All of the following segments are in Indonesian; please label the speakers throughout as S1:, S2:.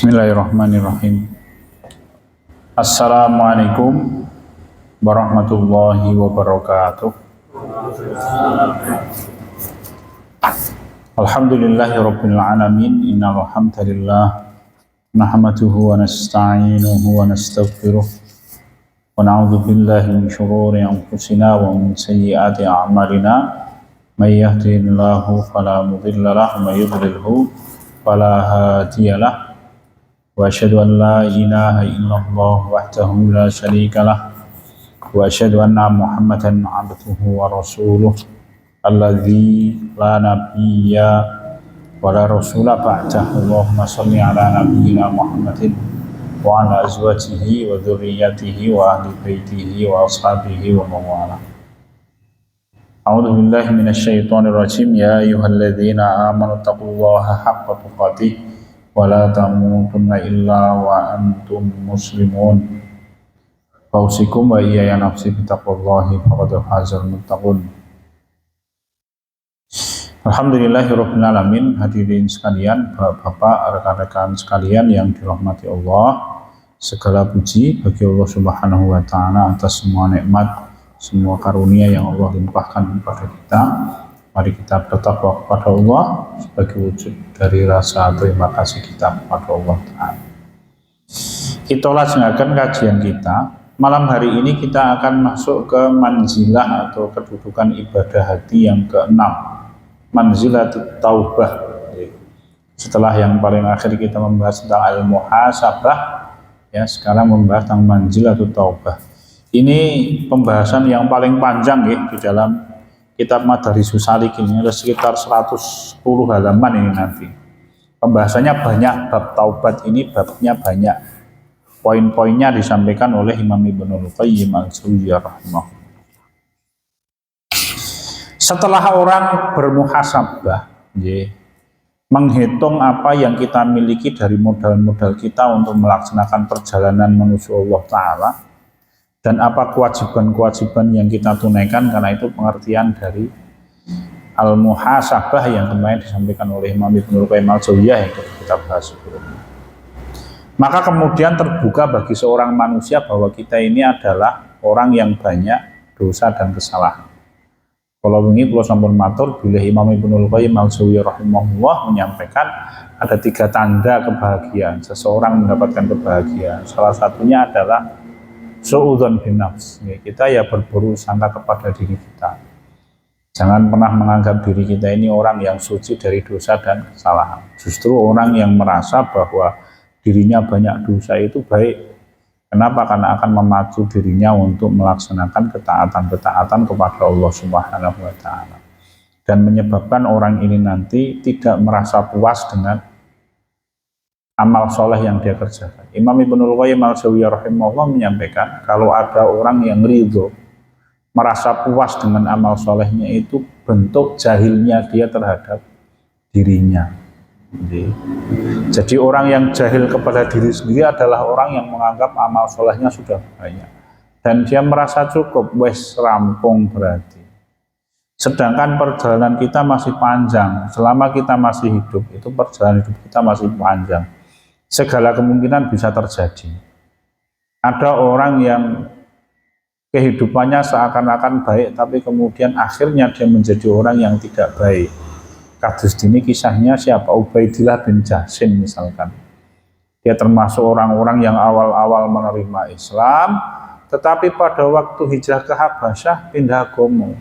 S1: Bismillahirrahmanirrahim. Assalamualaikum warahmatullahi wabarakatuh. Alhamdulillahirabbil alamin. Innal hamdalillah nahmaduhu wa nasta'inuhu wa nastaghfiruh wa na'udzu billahi min shururi anfusina wa min sayyiati a'malina. May yahdihillahu fala mudilla lahu wa may yudlilhu fala hadiyalah. Wa asyhadu an la ilaha illallah wahdahu la syarikalah wa asyhadu anna Muhammadan abduhu wa rasuluh alladzi la nabiyya wa la rasula ba'dahu. Allahumma shalli ala nabiyyina Muhammadin wa ala azwajihi wa dzurriyyatihi wa ahli baitihi wa ashabihi wa man wala. A'udzu billahi minasyaitonir rajim. Ya ayyuhalladzina amanu taqullaha haqqa tuqatih wa la tamutunna illa wa antum muslimun. Fausikum wa iyaya nafsi bitaqwallahi faqad fazal muttaqun. Alhamdulillahirabbil alamin. Hadirin sekalian, Bapak, rekan-rekan sekalian yang dirahmati Allah, segala puji bagi Allah Subhanahu wa taala atas semua nikmat, semua karunia yang Allah limpahkan kepada kita. Mari kita bertakwa kepada Allah sebagai wujud dari rasa terima kasih kita kepada Allah Ta'ala. Kita lanjutkan kajian kita. Malam hari ini kita akan masuk ke manzilah atau kedudukan ibadah hati yang keenam, manzilatut taubah. Setelah yang paling akhir kita membahas tentang al-muhasabah, ya, sekarang membahas tentang manzilatut taubah. Ini pembahasan yang paling panjang ya di dalam kitab Madarisus Salikin. Ini ada sekitar 110 halaman ini nanti. Pembahasannya banyak, bab taubat ini babnya banyak. Poin-poinnya disampaikan oleh Imam Ibnul Qayyim al-Jauziyah rahimahullah. Setelah orang bermuhasabah, menghitung apa yang kita miliki dari modal-modal kita untuk melaksanakan perjalanan menuju Allah Ta'ala, dan apa kewajiban-kewajiban yang kita tunaikan, karena itu pengertian dari al-muhasabah yang kemarin disampaikan oleh Imam Ibnul Qayyim al-Jauziyah yang kita bahas sebelumnya. Maka kemudian terbuka bagi seorang manusia bahwa kita ini adalah orang yang banyak dosa dan kesalahan. Kalau ini kalau sampun matur bila Imam Ibnul Qayyim al-Jauziyah rahimahullah menyampaikan ada 3 tanda kebahagiaan. Seseorang mendapatkan kebahagiaan. Salah satunya adalah su'udzon bin nafs. Kita ya berburu sangka kepada diri kita. Jangan pernah menganggap diri kita ini orang yang suci dari dosa dan kesalahan. Justru orang yang merasa bahwa dirinya banyak dosa itu baik. Kenapa? Karena akan memacu dirinya untuk melaksanakan ketaatan-ketaatan kepada Allah Subhanahu wa taala. Dan menyebabkan orang ini nanti tidak merasa puas dengan amal soleh yang dia kerjakan. Imam Ibnul Qayyim al-Jauziyah rahimahullah menyampaikan kalau ada orang yang ridho, merasa puas dengan amal solehnya, itu bentuk jahilnya dia terhadap dirinya. Jadi orang yang jahil kepada diri sendiri adalah orang yang menganggap amal solehnya sudah banyak dan dia merasa cukup, wes rampung berarti. Sedangkan perjalanan kita masih panjang. Selama kita masih hidup, itu perjalanan hidup kita masih panjang. Segala kemungkinan bisa terjadi. Ada orang yang kehidupannya seakan-akan baik, tapi kemudian akhirnya dia menjadi orang yang tidak baik. Kados ini kisahnya siapa? Ubaidillah bin Jahsin misalkan. Dia termasuk orang-orang yang awal-awal menerima Islam, tetapi pada waktu hijrah ke Habasyah pindah agama.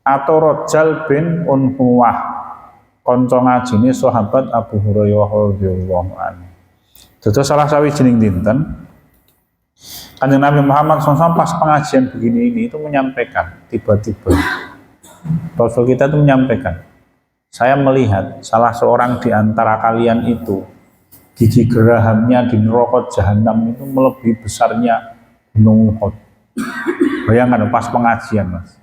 S1: Atau Rajal bin Unhuwah, konco ngajine sahabat Abu Hurairah radhiyallahu anhu. Dados salah sawijining dinten Kanjeng Nabi Muhammad SAW pas pengajian begini ini itu menyampaikan tiba-tiba Rasul kita itu menyampaikan, saya melihat salah seorang di antara kalian itu gigi gerahamnya di neraka jahanam itu melebihi besarnya gunung Uhud. Bayangkan pas pengajian, Mas.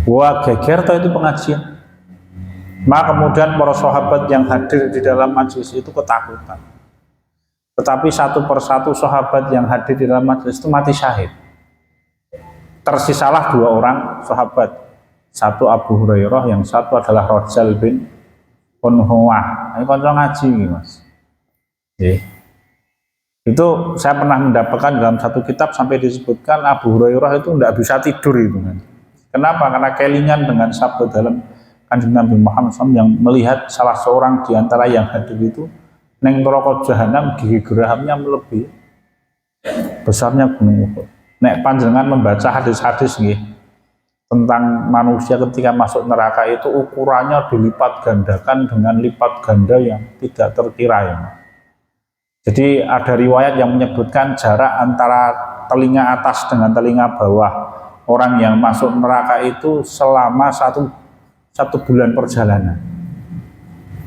S1: Wah, geger toh itu pengajian. Maka kemudian para sahabat yang hadir di dalam majelis itu ketakutan. Tetapi satu persatu sahabat yang hadir di dalam majelis itu mati syahid. Tersisalah 2 orang sahabat. Satu Abu Hurairah, yang satu adalah Rajal bin Unhuwah. Ini kanca ngaji iki, Mas. Nggih. Itu saya pernah mendapatkan dalam satu kitab sampai disebutkan Abu Hurairah itu tidak bisa tidur itu kan. Kenapa? Karena kelingan dengan sabda dalam Kanjeng Nabi Muhammad SAW yang melihat salah seorang di antara yang hadir itu neng neraka jahanam gigi gerahamnya melebihi besarnya gunung Uhud. Nek panjenengan membaca hadis-hadis nggih tentang manusia ketika masuk neraka itu ukurannya dilipat gandakan dengan lipat ganda yang tidak terkira ya. Jadi ada riwayat yang menyebutkan jarak antara telinga atas dengan telinga bawah orang yang masuk neraka itu selama satu bulan perjalanan.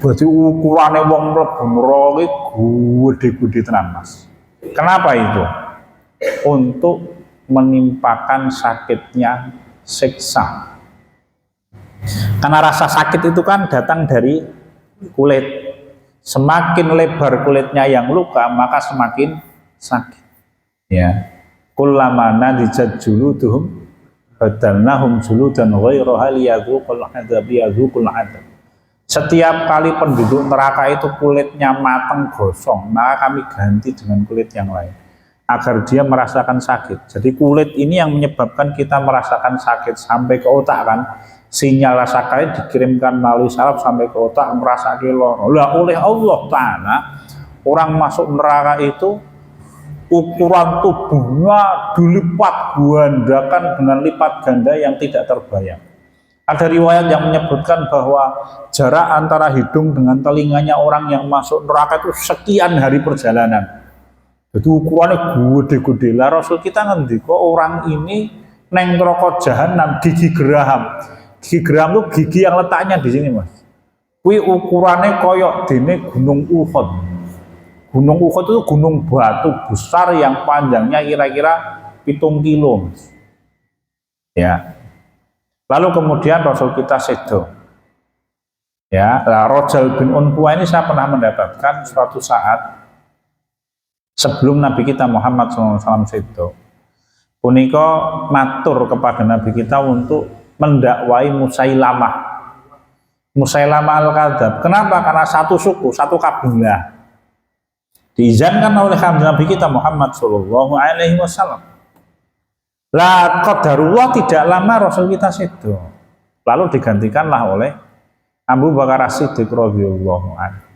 S1: Berarti ukurannya wong mlebu neraka gede-gede tenan Mas. Kenapa itu? Untuk menimpakan sakitnya siksa. Karena rasa sakit itu kan datang dari kulit. Semakin lebar kulitnya yang luka, maka semakin sakit. Ya. Kullama nadijat juluduhum badalnahum juludan ghairaha liyadzuqul adzab. Setiap kali penduduk neraka itu kulitnya matang gosong, maka kami ganti dengan kulit yang lain agar dia merasakan sakit. Jadi kulit ini yang menyebabkan kita merasakan sakit sampai ke otak kan. Sinyal rasa sakit dikirimkan melalui saraf sampai ke otak merasa loro. Lah oleh Allah Ta'ala orang masuk neraka itu ukuran tubuhnya dilipat gandakan dengan lipat ganda yang tidak terbayang. Ada riwayat yang menyebutkan bahwa jarak antara hidung dengan telinganya orang yang masuk neraka itu sekian hari perjalanan. Jadi ukurannya gede-gede. Lah Rasul kita ngendika orang ini neng neraka jahanam gigi geraham. Gigi geraham itu gigi yang letaknya di sini Mas. Kui ukurannya koyok dene Gunung Uhud. Gunung Uhud itu gunung batu besar yang panjangnya kira-kira 7 kilo Mas. Ya. Lalu kemudian Rasul kita sedo. Ya, lah Rojal bin Unfuah ini saya pernah mendapatkan suatu saat sebelum Nabi kita Muhammad SAW sedo. Punika matur kepada Nabi kita untuk mendakwai Musailamah. Musailamah al-Kadzab. Kenapa? Karena satu suku, satu kabilah. Diizinkan oleh Nabi kita Muhammad SAW. Lah qadarullah tidak lama Rasul kita sedo. Lalu digantikanlah oleh Abu Bakar As-Siddiq radhiyallahu anhu.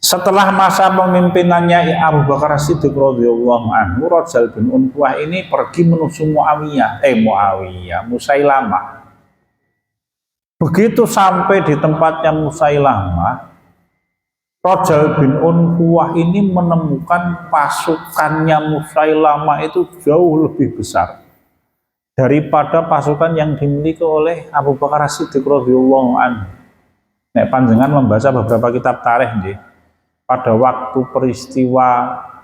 S1: Setelah masa pemimpinannya Abu Bakar As-Siddiq radhiyallahu anhu, Rojal bin Unfuah ini pergi menuju Musailamah. Begitu sampai di tempatnya Musailamah, Rojal bin Unfuah ini menemukan pasukannya Musailamah itu jauh lebih besar daripada pasukan yang dimiliki oleh Abu Bakar As-Siddiq radhiyallahu anhu. Nek panjenengan membaca beberapa kitab tarikh nggih, pada waktu peristiwa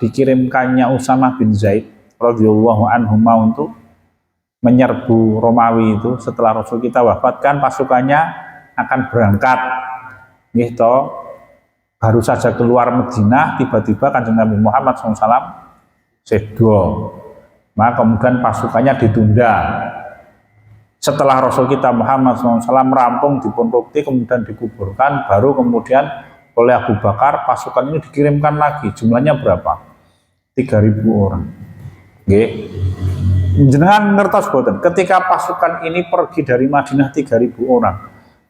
S1: dikirimkannya Usamah bin Zaid radhiyallahu anhu untuk menyerbu Romawi itu setelah Rasul kita wafatkan, pasukannya akan berangkat gitu. Baru saja keluar Madinah, tiba-tiba Kanjeng Nabi Muhammad SAW sedo. Maka kemudian pasukannya ditunda. Setelah Rasul kita Muhammad SAW rampung di Ponorogo kemudian dikuburkan, baru kemudian oleh Abu Bakar pasukan ini dikirimkan lagi. Jumlahnya berapa? 3.000 orang. Nggih. Jenengan ngertos boten, ketika pasukan ini pergi dari Madinah 3.000 orang,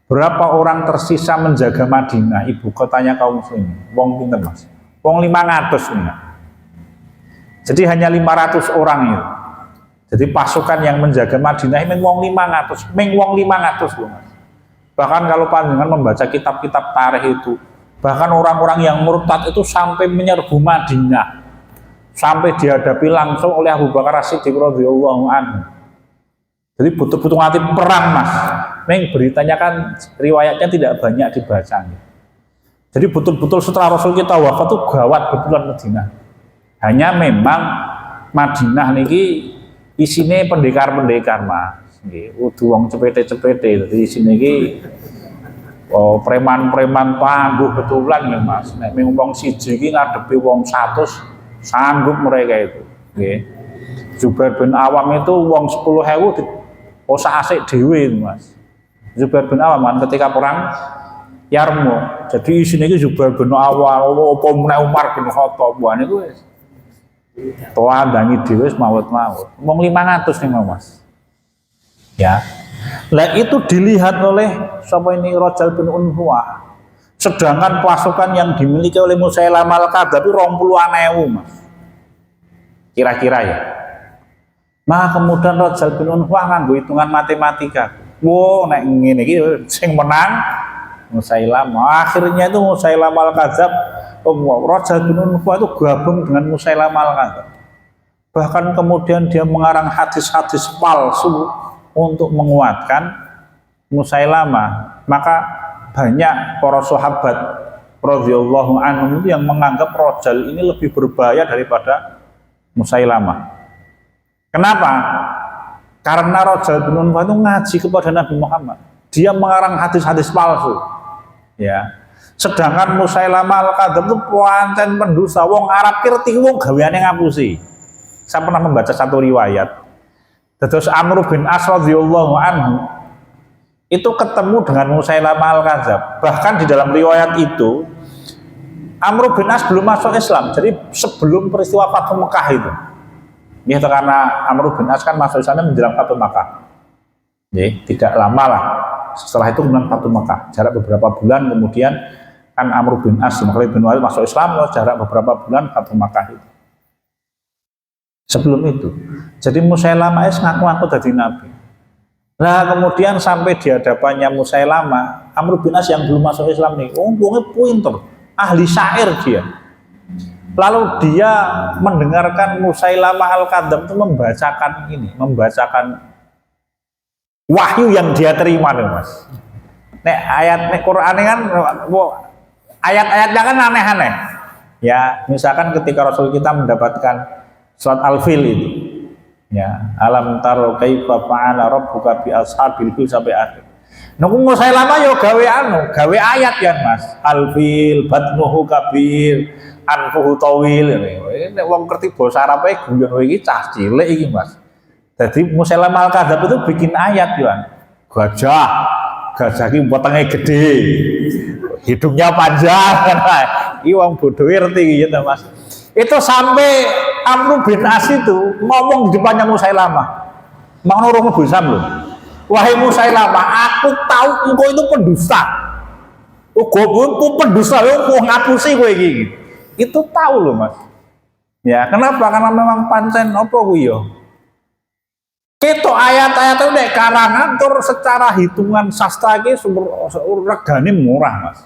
S1: berapa orang tersisa menjaga Madinah, ibu kotanya kaum muslimin? Wong pinten Mas? Wong 500 nih. Jadi hanya 500 orang itu. Jadi pasukan yang menjaga Madinah ini wong 500, wong 500 loh Mas. Bahkan kalau panjenengan membaca kitab-kitab tarikh itu, bahkan orang-orang yang murtad itu sampai menyerbu Madinah, sampai dihadapi langsung oleh Abu Bakar As-Siddiq radhiyallahu anhu. Jadi betul-betul ngerti perang Mas. Neng beritanya kan riwayatnya tidak banyak dibaca. Jadi betul-betul setelah Rasul kita wafat itu gawat betulan Madinah. Hanya memang Madinah niki isine pendekar-pendekar Mas. Nggih, udu wong cepete-cepete. Jadi isine iki preman-preman tangguh betulan ya Mas. Nek wong siji iki ngadepi wong 100 sanggup mereka itu. Nggih. Zubair bin Awam itu wong 10.000 osak asik dhewe Mas. Zubair bin Awam kan ketika perang Yarmuk. Jadi isine iki Zubair bin Awam, apa meneh Umar bin Khattab. Wah niku wis toandangi dhewe wis maut-maut. Mung 500 ning Mas. Ya. Lah itu dilihat oleh siapa ini Rajal bin Unhuwah. Sedangkan pasukan yang dimiliki oleh Musailamah al-Kadzdzab itu 20.000 Mas. Kira-kira ya. Nah kemudian Rajal bin Unhuwah nganggo hitungan matematika. Wow, nek ngene iki sing menang Musailamah. Akhirnya itu Musailamah al-Kadzdzab, Rajal bin Unhuwah itu gabung dengan Musailamah al-Kadzdzab. Bahkan kemudian dia mengarang hadis-hadis palsu untuk menguatkan Musailamah. Maka banyak para sahabat radhiyallahu anhum yang menganggap Rajal ini lebih berbahaya daripada Musailamah. Kenapa? Karena Rajal bin Unhuwah itu ngaji kepada Nabi Muhammad. Dia mengarang hadis-hadis palsu. Ya. Sedangkan Musailamah al-Kadzdzab itu pancen pendusta, wong Arab kirti wong gaweane ngapusi. Saya pernah membaca satu riwayat. Terus Amr bin As radhiyallahu anhu itu ketemu dengan Musailamah al-Kadzdzab. Bahkan di dalam riwayat itu Amr bin As belum masuk Islam. Jadi sebelum peristiwa Fathu Mekah itu. Ya karena Amr bin As kan masuk Islam menjelang Fathu Mekah. Ya, tidak lama lah. Setelah itu kemudian Fathu Mekah. Jarak beberapa bulan kemudian kan Amr bin As Khalid bin Walid masuk Islam, jarak beberapa bulan Fathu Mekah itu. Sebelum itu, jadi Musailamah ngaku-ngaku jadi nabi. Nah kemudian sampai di hadapannya Musailamah, Amr bin As yang belum masuk Islam nih, untungnya pinter, ahli syair dia. Lalu dia mendengarkan Musailamah al-Kadzdzab itu membacakan wahyu yang dia terima nih Mas. Nek ayat Quran kan, ayat-ayatnya kan aneh-aneh. Ya, misalkan ketika Rasul kita mendapatkan surat Al-Fil itu, ya, alam taro kaifa fa'ala rabbuka bi ashabil fil sampai akhir. Nunggu Musailamah yo gawe ayat ya Mas. Al-Fil batnuhu kabir, anfuhu tawil. Nek wong ngerti basa Arab e guyon iki cah cilik iki Mas. Jadi Musailamah al-Kadzdzab itu bikin ayat yo. Gajah iki wetenge gede. Hidungnya panjang. Iki wong bodoh ngerti iki ya Mas. Itu sampai Amr bin As itu ngomong di depannya Musailamah. Mau nurung Islam loh. Wahai Musailamah, aku tahu engkau itu pendusta. Engkau pendusta, engkau ngapusi kowe iki. Itu tahu loh Mas. Ya, kenapa? Karena memang pancen apa kuwi yo. Ketok ayat-ayat itu nek karangan tur secara hitungan sastra iki regane murah Mas.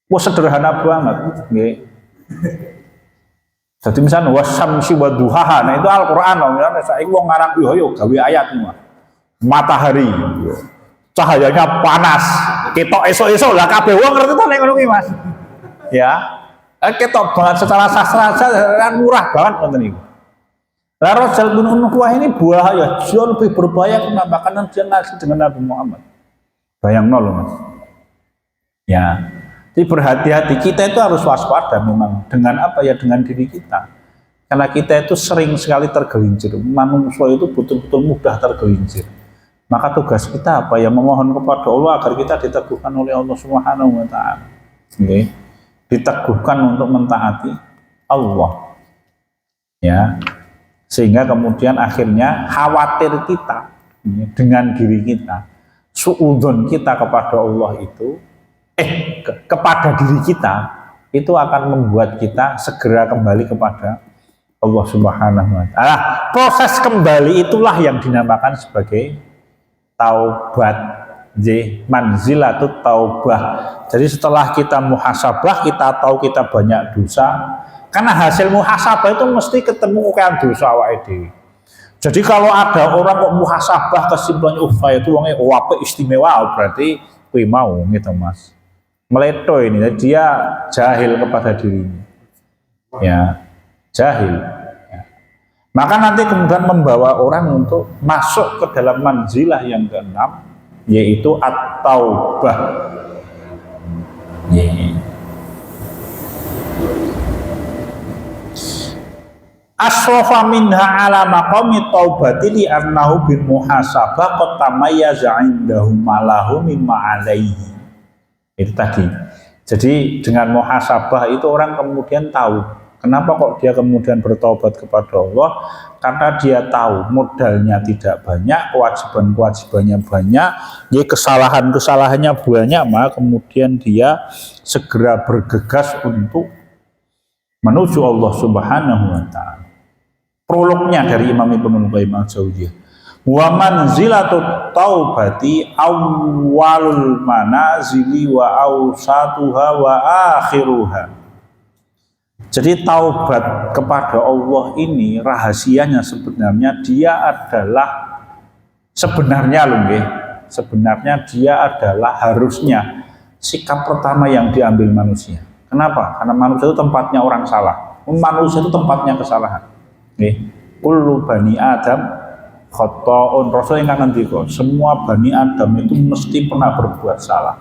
S1: Wah sederhana banget nggih. Jadi misalnya wasyamsi wa duhaha, nah itu Al-Qur'an misalnya saiki wong ngarang yo gawe ayat Mas. Matahari. Cahayanya panas. Ketok esuk-esuk lah kabeh wong ngerti to nek ngono kuwi Mas. Ya. Ketok banget secara sastra kan murah banget ngoten niku. Lah Rajal bin Unhuwah ini bahaya, jauh lebih berbahaya kenapa? Karena dia ngasih dengan Nabi Muhammad. Bayangno loh Mas. Ya. Jadi berhati-hati, kita itu harus waspada memang dengan apa ya, dengan diri kita. Karena kita itu sering sekali tergelincir. Manusia itu betul-betul mudah tergelincir. Maka tugas kita apa ya, memohon kepada Allah agar kita diteguhkan oleh Allah Subhanahu wa taala. Okay. Diteguhkan untuk mentaati Allah. Ya. Sehingga kemudian akhirnya khawatir kita dengan diri kita, suudzon kita kepada Allah itu kepada diri kita itu akan membuat kita segera kembali kepada Allah Subhanahu wa taala. Proses kembali itulah yang dinamakan sebagai taubat, manzilatut taubah. Jadi setelah kita muhasabah, kita tahu kita banyak dosa, karena hasil muhasabah itu mesti ketemu kan dosa awake dhewe. Jadi kalau ada orang kok muhasabah kesimpulannya saya itu wongnya apik istimewa, berarti kuwi mau gitu Mas. Meleto ini, dia jahil kepada dirinya, ya jahil. Ya. Maka nanti kemudian membawa orang untuk masuk ke dalam manzilah yang keenam, yaitu at-taubah. Yeah. Asrafa minha ala maqami taubati li annahu bil muhasabah qad tamayyaza indahu malahu mimma alaihi. Itu tadi. Jadi dengan muhasabah itu orang kemudian tahu kenapa kok dia kemudian bertobat kepada Allah, karena dia tahu modalnya tidak banyak, kewajiban-kewajibannya banyak, ya kesalahan-kesalahannya banyak, maka kemudian dia segera bergegas untuk menuju Allah Subhanahu wa taala. Prolognya dari Imam Ibnu Qayyim al-Jauziyah. Wa manzilatut taubati awwalul manazili wa awsatuha wa akhiruha. Jadi taubat kepada Allah ini rahasianya sebenarnya dia adalah sebenarnya dia adalah harusnya sikap pertama yang diambil manusia. Kenapa? Karena manusia itu tempatnya orang salah. Manusia itu tempatnya kesalahan. Kullu bani Adam khotoun. Rasul yang ngendika, semua bani Adam itu mesti pernah berbuat salah.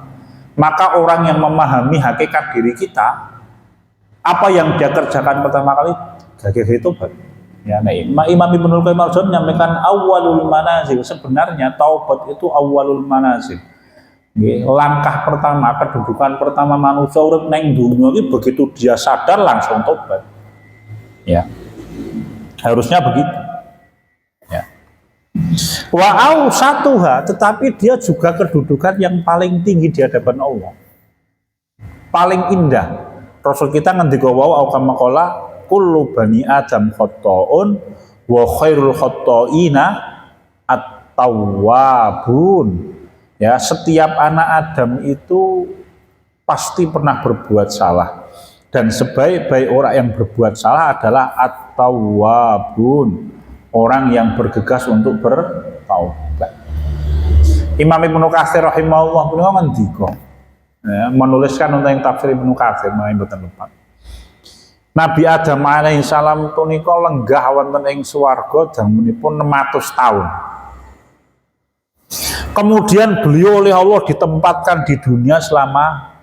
S1: Maka orang yang memahami hakikat diri kita, apa yang dia kerjakan pertama kali? Gagah tobat. Ya, nah, Imam Ibnu Qayyim al-Jauziyah menyampaikan awalul manazil. Sebenarnya taubat itu awalul manazil. Langkah pertama, kedudukan pertama manusia urip neng dunia ini, begitu dia sadar langsung tobat. Ya, harusnya begitu. Ya. Wa satuha, tetapi dia juga kedudukan yang paling tinggi di hadapan Allah, paling indah. Rasul kita ngendika wau kama qala kullu bani adam khotoun wa khairul khotoina at-tawwabun. Ya, setiap anak Adam itu pasti pernah berbuat salah, dan sebaik-baik orang yang berbuat salah adalah at-tawwabun, orang yang bergegas untuk bertaubat. Imam Ibnu Katsir rahimahullah punika ngendika, ya, menuliskan untuk yang tafsir Ibnu Katsir mboten lepat. Nabi Adam alaihi salam punika lenggah wonten ing swarga dangunipun 600 tahun. Kemudian beliau oleh Allah ditempatkan di dunia selama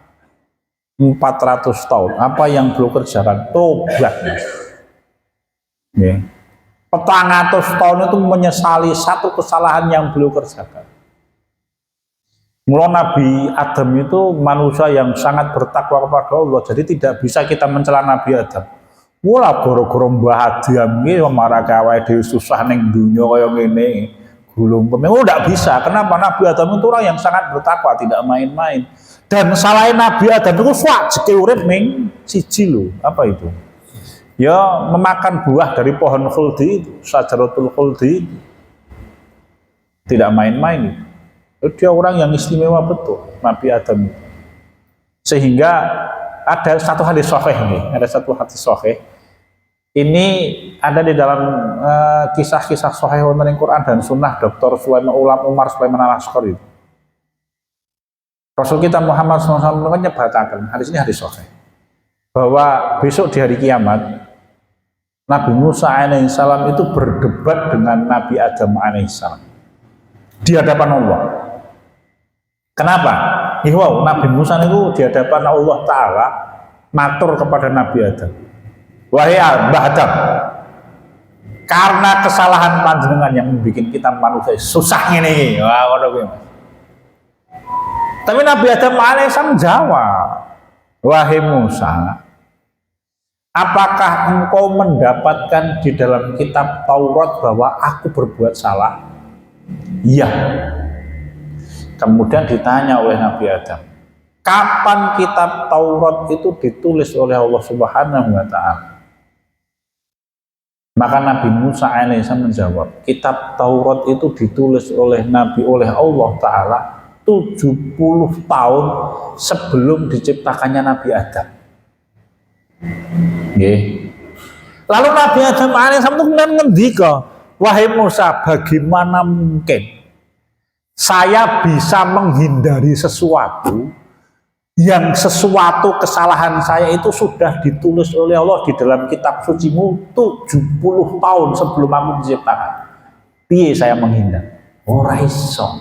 S1: 400 tahun. Apa yang beliau kerjakan? Tobat. Ya. 400 tahun itu menyesali satu kesalahan yang beliau kerjakan. Mula Nabi Adam itu manusia yang sangat bertakwa kepada Allah. Jadi tidak bisa kita mencela Nabi Adam. Wala goro-goro Mbah Adam iki marake awake dhewe susah ning dunya kaya ngene. Gulung pemeng, tidak bisa. Kenapa? Nabi Adam itu orang yang sangat bertakwa, tidak main-main. Dan salahin Nabi Adam itu swajeke urip ning siji lho. Apa itu? Ya memakan buah dari pohon khuldi, syajaratul khuldi. Tidak main-main. Dia orang yang istimewa betul, Nabi Adam. Sehingga ada satu hadis sahih nih, ini ada di dalam kisah-kisah sahih wonten ing Quran dan Sunnah Dr. Umar Sulaiman Al-Askari. Rasul kita Muhammad SAW menyebutkan hadis ini hadis sahih bahwa besok di hari kiamat Nabi Musa alaihissalam itu berdebat dengan Nabi Adam alaihissalam di hadapan Allah. Kenapa? Wow, Nabi Musa itu di hadapan Allah Ta'ala matur kepada Nabi Adam, wahai Mbah Adam, karena kesalahan panjenengan yang membuat kita manusia susah ini. Wah, tapi Nabi Adam alaihissalam jawab, wahai Musa, apakah engkau mendapatkan di dalam kitab Taurat bahwa aku berbuat salah? Iya. Kemudian ditanya oleh Nabi Adam, kapan kitab Taurat itu ditulis oleh Allah Subhanahu wa taala? Maka Nabi Musa alaihissalam menjawab, kitab Taurat itu ditulis oleh Allah Ta'ala 70 tahun sebelum diciptakannya Nabi Adam. Lalu Nabi Adam alaihissalam itu kemudian ngendika, wahai Musa, bagaimana mungkin saya bisa menghindari sesuatu yang sesuatu kesalahan saya itu sudah ditulis oleh Allah di dalam kitab sucimu 70 tahun sebelum aku diciptakan. Piye saya menghindar? Ora iso.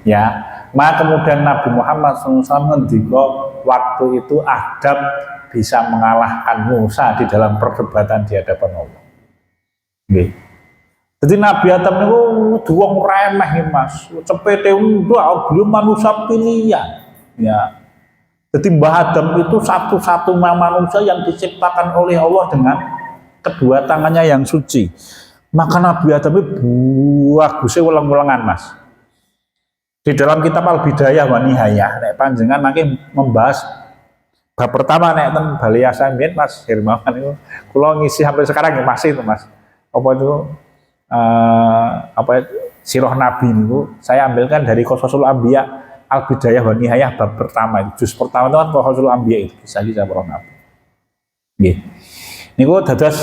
S1: Ya, maka kemudian Nabi Muhammad SAW ngendika waktu itu Adam bisa mengalahkan Musa di dalam perdebatan di hadapan Allah. Nggih. Jadi Nabi Adam itu wong remeh Mas. Cepete udah belum manusia pilihan. Ya. Jadi Mbah Adam itu satu-satunya manusia yang diciptakan oleh Allah dengan kedua tangannya yang suci. Maka Nabi Adam itu buah gusih ulang-ulangan mas. Di dalam kitab Al-Bidayah wa Nihayah, nek panjenengan makin membahas bab pertama nek ten Bali Asambian Mas Hermawan itu, kalau ngisi sampai sekarang ya masih itu mas. Apa itu sirah Nabi itu saya ambilkan dari Qasasul Anbiya Al-Bidayah wa Nihayah bab pertama itu. Juz pertama itu kan Qasasul Anbiya itu kisah-kisah para nabi. Nggih. Niku dados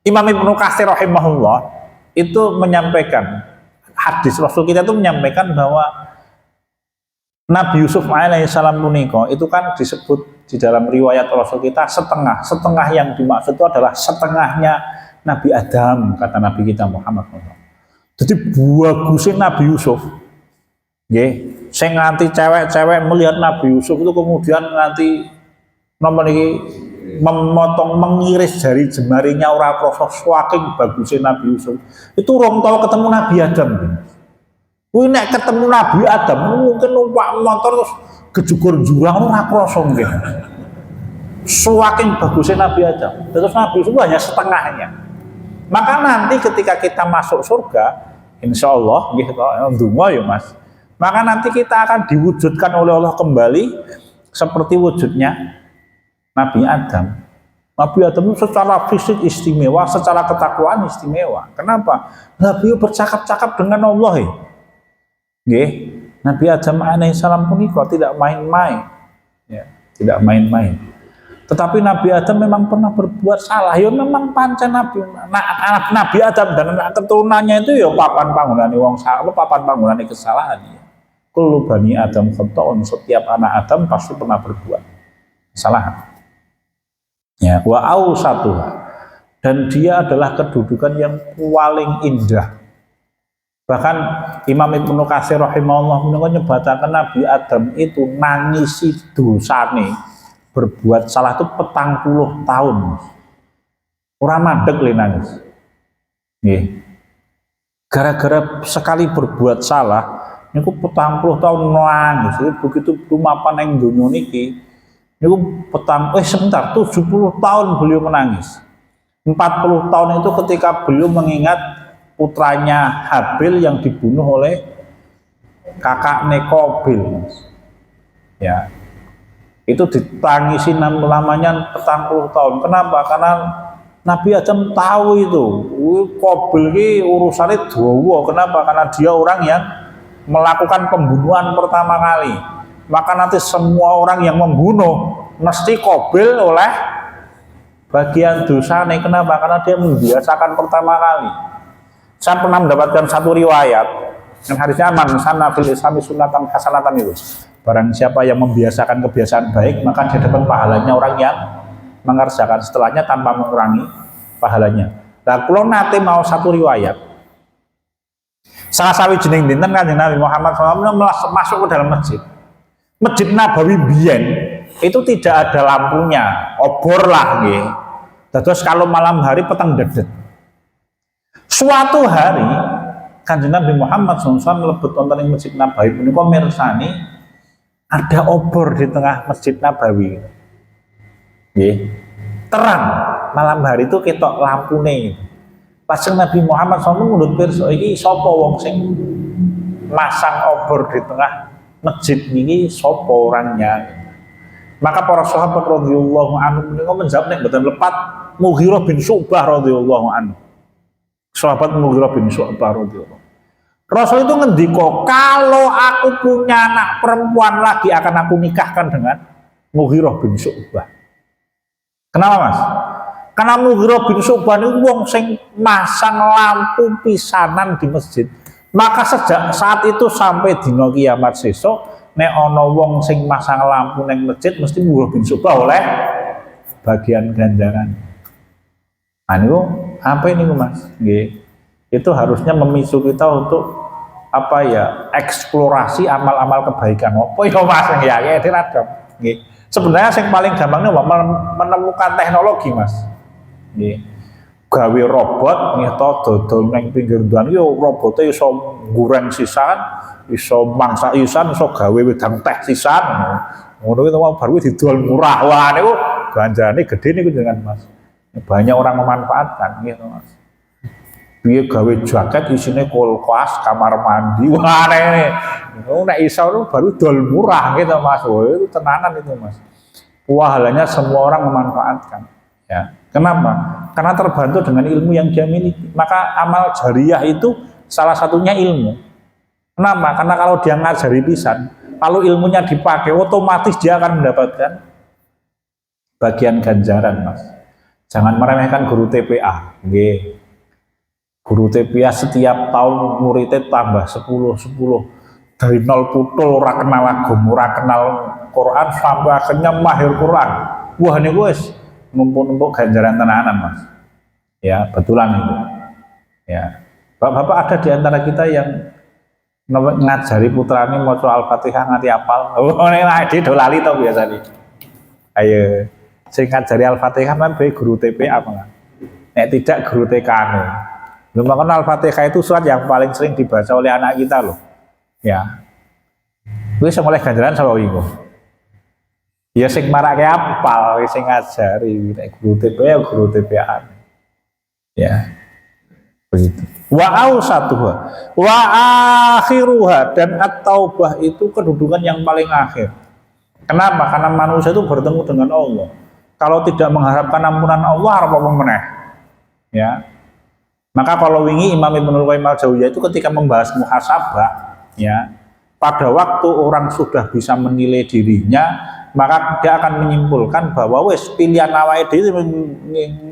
S1: Imam Ibnu Katsir rahimahullah itu menyampaikan hadis Rasul kita itu menyampaikan bahwa Nabi Yusuf alaihissalam punika itu kan disebut di dalam riwayat Rasul kita setengah yang dimaksud itu adalah setengahnya Nabi Adam kata Nabi kita Muhammad SAW. Jadi bagusnya Nabi Yusuf nggih sing nganti cewek-cewek melihat Nabi Yusuf itu kemudian nanti nomor ini memotong mengiris jari jemarinya ora krasa saking bagusnya Nabi Yusuf itu rong tau ketemu Nabi Adam. Kuwi nek ketemu Nabi Adam mungkin numpak motor terus kejugur jurang ora krasa nggih. Saking bagusnya Nabi Adam. Terus Nabi Yusuf hanya setengahnya. Maka nanti ketika kita masuk surga, insya Allah nggih ndonga ya Mas. Maka nanti kita akan diwujudkan oleh Allah kembali seperti wujudnya Nabi Adam. Nabi Adam itu secara fisik istimewa, secara ketakwaan istimewa. Kenapa? Nabi bercakap-cakap dengan Allah. Nggih, Nabi Adam alaihissalam punika tidak main-main. Ya, tidak main-main. Tetapi Nabi Adam memang pernah berbuat salah. Ya memang pancen Nabi Adam dan anak keturunannya itu ya papan panggonane wong salah, papan panggonane kesalahan. Ya. Kullu bani Adam khata'un, setiap anak Adam pasti pernah berbuat kesalahan. Ya, wa ausatuha, dan dia adalah kedudukan yang paling indah. Bahkan Imam Ibnu Katsir rahimahullah menyebutkan Nabi Adam itu nangisi dosane berbuat salah itu 40 tahun. Ora madeg le nangis. Nggih. Gara-gara sekali berbuat salah niku 40 tahun nangis. Begitu lumapan ning donya niki niku sebentar 70 tahun beliau menangis. 40 tahun itu ketika beliau mengingat putranya Habil yang dibunuh oleh kakaknya Qabil. Ya. Itu ditangisi lamanya 40 tahun. Kenapa? Karena Nabi Adam tahu itu. Qabil ini urusannya dawa. Kenapa? Karena dia orang yang melakukan pembunuhan pertama kali. Maka nanti semua orang yang membunuh mesti Qabil oleh bagian dosa nih. Kenapa? Karena dia membiasakan pertama kali. Saya pernah mendapatkan satu riwayat yang hadisnya man sana fil islami sunnatan hasanatan itu. Barang siapa yang membiasakan kebiasaan baik, maka dia dapat pahalanya orang yang mengerjakan setelahnya tanpa mengurangi pahalanya. Nah, kalau nanti mau satu riwayat, salah sawijining dinten Kanjeng Nabi Muhammad SAW masuk ke dalam masjid. Masjid Nabawi biyen itu tidak ada lampunya, obor lah nggih. Terus kalau malam hari peteng dedet. Suatu hari Kanjeng Nabi Muhammad SAW mlebet wonten ing Masjid Nabawi menika mirsani ada obor di tengah Masjid Nabawi. Nggih. Terang malam hari itu ketok lampune. Pas Nabi Muhammad SAW ngundut pirsa iki sapa wong sing masang obor di tengah masjid niki sapa orangnya. Maka para sahabat radhiyallahu anhum menika menjawab nek mboten lepat Mughirah bin Syu'bah radhiyallahu anhu. Sahabat Mughirah bin Syu'bah radhiyallahu. Rasul itu ngendika, kalau aku punya anak perempuan lagi akan aku nikahkan dengan Mughirah bin Syu'bah. Kenapa Mas? Karena Mughirah bin Syu'bah itu wong sing masang lampu pisanan di masjid. Maka sejak saat itu sampai dina kiamat sesuk nek ana wong sing masang lampu neng masjid mesti Mughirah bin Syu'bah oleh bagian ganjaran. Anu apa ini Mas? Nggih. Itu harusnya memicu kita untuk apa ya, eksplorasi amal-amal kebaikan. Apa ya Mas ya diragam. Nggih. Sebenarnya yang paling gampangnya menemukan teknologi Mas. Nggih. gawe robot ngeto dodol neng pinggir dalan yo robote iso goreng sisan, iso masak sisan, iso gawe wedang teh sisan. Ngono kuwi baru dijual murah. Wah niku ganjarane gede niku jenengan Mas. Banyak orang memanfaatkan gitu Mas. Piye gawe jaket isine kulkas, kamar mandi. Wah nek iso baru dol murah gitu Mas. Wah itu tenanan itu Mas. Pahalanya semua orang memanfaatkan. Ya. Kenapa? Karena terbantu dengan ilmu yang dia miliki. Maka amal jariah itu salah satunya ilmu. Kenapa? Karena kalau dia ngajari pisan, kalau ilmunya dipakai, otomatis dia akan mendapatkan bagian ganjaran, Mas. Jangan meremehkan guru TPA. Nggih. Guru TPA setiap tahun muridnya tambah 10. Dari 0 putul, ora kenal agama, ora kenal Quran, sampai akhirnya mahir Quran. Wah ini guys, numpuk-numpuk ganjaran tenanan Mas. Ya, betulan itu. Ya. Bapak-bapak ada di antara kita yang ngajari putrane maca Al-Fatihah nganti apal. Oh, nek ade do lali to biasane. Ayo, sing ngajari Al-Fatihah kan bae guru TPA apa? Nek tidak guru TK-ne. Lho makanya Al-Fatihah itu surat yang paling sering dibaca oleh anak kita loh. Ya. Kuwi sing oleh ganjaran sapa iku? Ya sing marake apal, sing ngajari nek guru TPA guru TPA. Ya. Begitu. Wa ausatuha wa akhiruha, dan at-taubah itu kedudukan yang paling akhir. Kenapa? Karena manusia itu bertemu dengan Allah. Kalau tidak mengharapkan ampunan Allah, apa meneh? Ya. Maka kalau wingi Imam Ibnul Qayyim al-Jauziyah itu ketika membahas muhasabah, ya, pada waktu orang sudah bisa menilai dirinya, maka dia akan menyimpulkan bahwa wes pilihan awake dhewe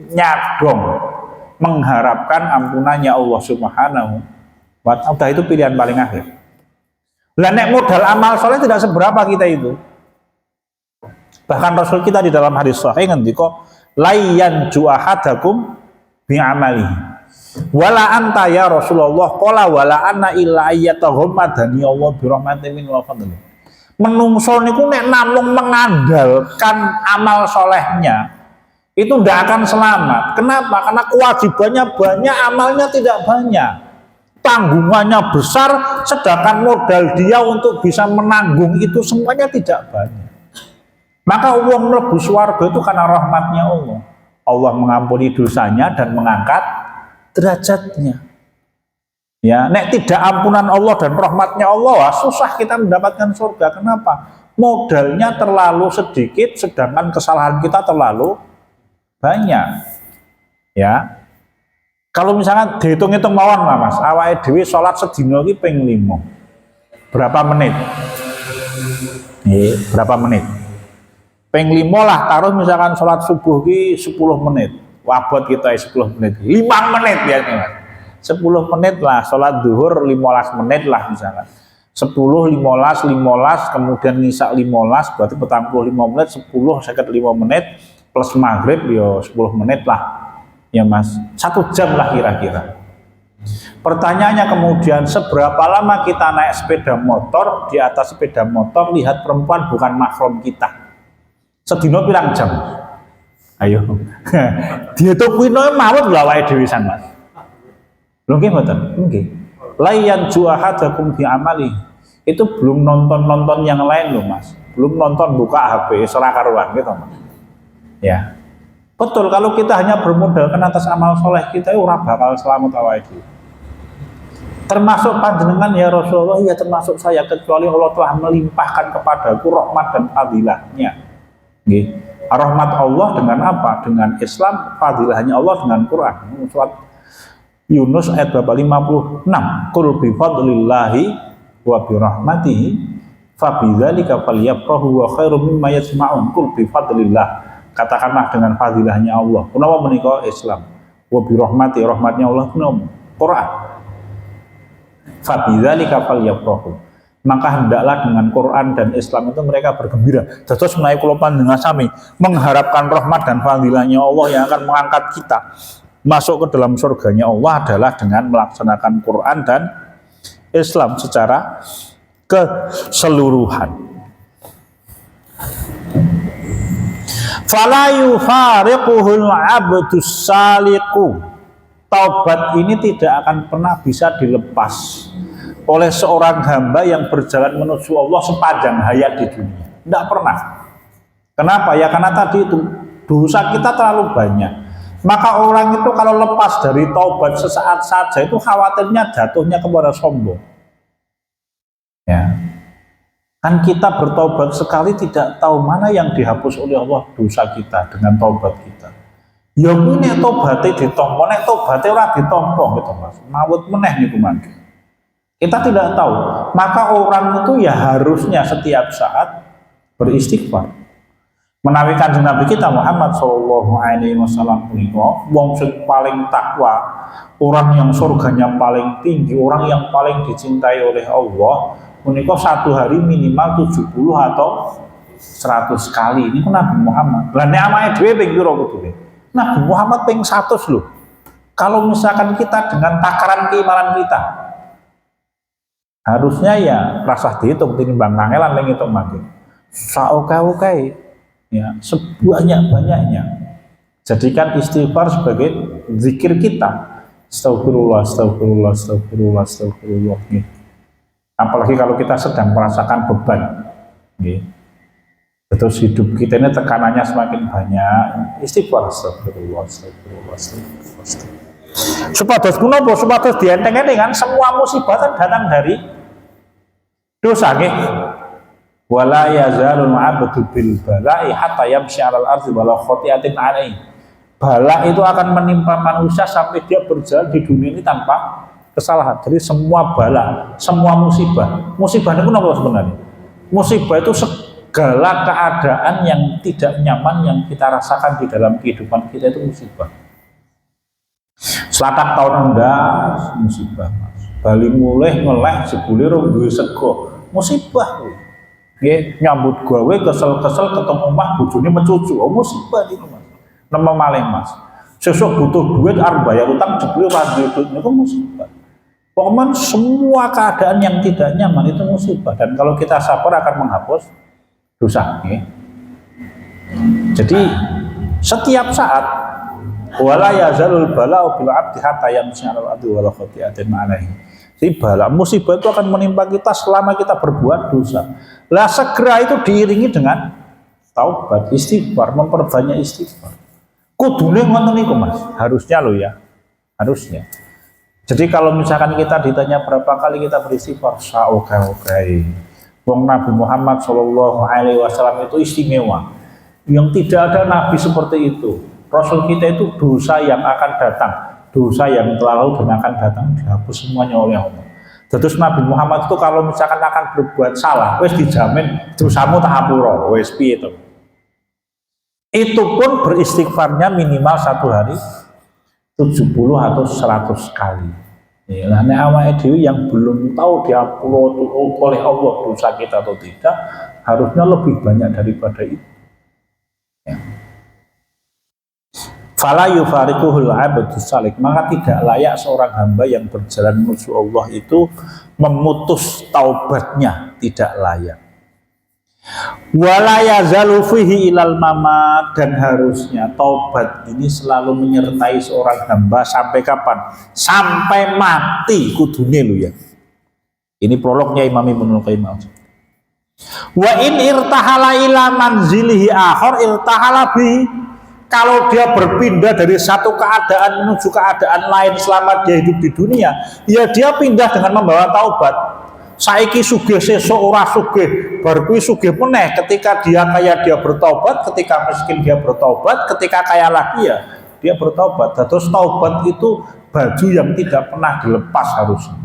S1: nyadong mengharapkan ampunannya Allah Subhanahu wa ta'ala. Itu pilihan paling akhir. Lah nek modal amal soleh tidak seberapa kita itu. Bahkan Rasul kita di dalam hadis sahih ngendika layyan ju'ahadakum bi amalihi. Wala anta ya Rasulullah qala wala anna illa ayyatahummadani Allah bi rahmatin min wa fadli. Menungso niku nek namung mengandalkan amal solehnya itu tidak akan selamat. Kenapa? Karena kewajibannya banyak, amalnya tidak banyak. Tanggungannya besar, sedangkan modal dia untuk bisa menanggung itu semuanya tidak banyak. Maka uang mlebu swarga itu karena rahmatnya Allah. Allah mengampuni dosanya dan mengangkat derajatnya. Ya, nek tidak ampunan Allah dan rahmatnya Allah, susah kita mendapatkan surga. Kenapa? Modalnya terlalu sedikit, sedangkan kesalahan kita terlalu banyak. Ya, kalau misalnya dihitung-hitung mawon lah Mas, awake dhewe salat sedina iki ping 5. Berapa menit? Berapa menit? Ping 5 lah, taruh misalkan salat subuh ki 10 menit. Wabot kita 10 menit. 5 menit ya Mas. 10 menit lah, salat zuhur 15 menit lah misalkan. 10, 15, kemudian ngisak 15, berarti 45 menit, 10, 55 menit, plus maghrib ya 10 menit lah ya Mas, 1 jam lah kira-kira. Pertanyaannya kemudian, seberapa lama kita naik sepeda motor, di atas sepeda motor lihat perempuan bukan mahram kita, sedina pirang jam? Ayo dihitung kuwi mawon lho awake dhewe san Mas. Lho nggih mboten? Nggih. Layyan ju'ahadakum bi amali. Itu belum nonton yang lain loh Mas, belum nonton buka HP ora karuan gitu Mas. Ya, betul. Kalau kita hanya bermodalkan atas amal soleh kita, ora bakal selamat awake dhewe. Termasuk panjenengan ya Rasulullah, ya termasuk saya, kecuali Allah telah melimpahkan kepadaku rahmat dan fadilahnya. Nggih. Rahmat Allah dengan apa? Dengan Islam, fadilahnya Allah dengan Quran. Surat Yunus ayat 56. Qul bi fadlillahi wa bi rahmatihi fa bidzalika falyafrahu wa khairum mimma yajma'un. Qul bi fadlillah. Katakanlah dengan fadilahnya Allah. Kenapa menikah Islam? Wa bi rahmati, rahmatnya Allah kenapa? Quran. Fa bidzalika falyafrahu. Maka hendaklah dengan Quran dan Islam itu mereka bergembira. Dados menawi kula panjenengan sami mengharapkan rahmat dan fadilahnya Allah yang akan mengangkat kita masuk ke dalam surganya Allah adalah dengan melaksanakan Quran dan Islam secara keseluruhan. Fala yufariquhul abdus saliku Taubat ini tidak akan pernah bisa dilepas oleh seorang hamba yang berjalan menuju Allah sepanjang hayat di dunia. Tidak pernah. Kenapa? Ya karena tadi itu dosa kita terlalu banyak. Maka orang itu kalau lepas dari taubat sesaat saja itu khawatirnya jatuhnya kepada sombong. Ya. Kan kita bertobat sekali tidak tahu mana yang dihapus oleh Allah dosa kita dengan taubat kita. Ya ini tobatnya ditompo, nek tobatnya ora ditompo gitu Mas. Mawut meneh niku mangke. Kita tidak tahu. Maka orang itu ya harusnya setiap saat beristighfar. Menawi Kanjeng Nabi kita Muhammad sallallahu alaihi wasallam punika wong sing paling takwa, orang yang surganya paling tinggi, orang yang paling dicintai oleh Allah, punika satu hari minimal 70 atau 100 kali. Ini Nabi Muhammad. Lah nek awake dhewe ping pira kudune? Nabi Muhammad ping 100 loh. Kalau misalkan kita dengan takaran keimanan kita, harusnya ya rasah dihitung tinimbang kangelan ning ngitung mangke. Saoke-oke ya, sebanyak-banyaknya. Jadikan istighfar sebagai zikir kita. Astagfirullah, astagfirullah, astagfirullah, astagfirullah. Apalagi kalau kita sedang merasakan beban. Terus hidup kita ini tekanannya semakin banyak. Istighfar, astagfirullah, astagfirullah, astagfirullah. Supados punapa? Supados dienteng-enteng kan semua musibah datang dari dosa nggih. Wala yazalul abdu bil bala'i hatta yamshi 'alal ardi wala khati'atin 'alaihi. Bala itu akan menimpa manusia sampai dia berjalan di dunia ini tanpa kesalahan. Jadi semua bala, semua musibah. Musibah itu apa sebenarnya? Musibah itu segala keadaan yang tidak nyaman yang kita rasakan di dalam kehidupan kita itu musibah. Selatak tahun endas musibah Mas. Bali mulai ngeleh jebule rong duwe sego. Musibah. Nggih, nyambut gawe kesel-kesel ketemu omah bojone mencucu. Oh musibah niku Mas. Nemu malih Mas. Sesuk butuh duit arep bayar utang jebule ora duwe duit niku musibah. Pokoknya semua keadaan yang tidak nyaman itu musibah dan kalau kita sabar akan menghapus dosa. Jadi setiap saat wala yazalul bala'u bil 'abdi hatta yamshi 'alal ardi wala khati'atin 'alaihi. Jadi bala musibah itu akan menimpa kita selama kita berbuat dosa. Lah segera itu diiringi dengan taubat, istighfar, memperbanyak istighfar. Kudune ngoten niku Mas, harusnya lo ya. Harusnya. Jadi kalau misalkan kita ditanya berapa kali kita beristighfar, saoke-oke. Wong Nabi Muhammad Shallallahu alaihi wasallam itu istimewa. Yang tidak ada nabi seperti itu. Rasul kita itu dosa yang akan datang, dosa yang terlalu dan akan datang dihapus semuanya oleh Allah. Terus Nabi Muhammad itu kalau misalkan akan berbuat salah, wes dijamin dosamu tak hapura, wes piye itu. Itu pun beristighfarnya minimal satu hari 70 atau 100 kali. Nah, nek awake dhewe yang belum tahu diampuni oleh Allah dosa kita atau tidak, harusnya lebih banyak daripada itu. Ya. Fala yufariquhul 'abdu salik, maka tidak layak seorang hamba yang berjalan menuju Allah itu memutus taubatnya, tidak layak. Wala yazalu fihi ilal mamat, dan harusnya taubat ini selalu menyertai seorang hamba sampai kapan? Sampai mati kudune lho ya. Ini prolognya Imam Ibnul Qayyim. Wa in irtahala ila manzilihi akhar irtahala bihi. Kalau dia berpindah dari satu keadaan menuju keadaan lain selama dia hidup di dunia, ya dia pindah dengan membawa taubat. Saiki sugih sesuk ora sugih, bar kuwi sugih meneh. Ketika dia kaya dia bertobat, ketika miskin dia bertobat, ketika kaya lagi ya dia bertobat. Terus taubat itu baju yang tidak pernah dilepas harusnya.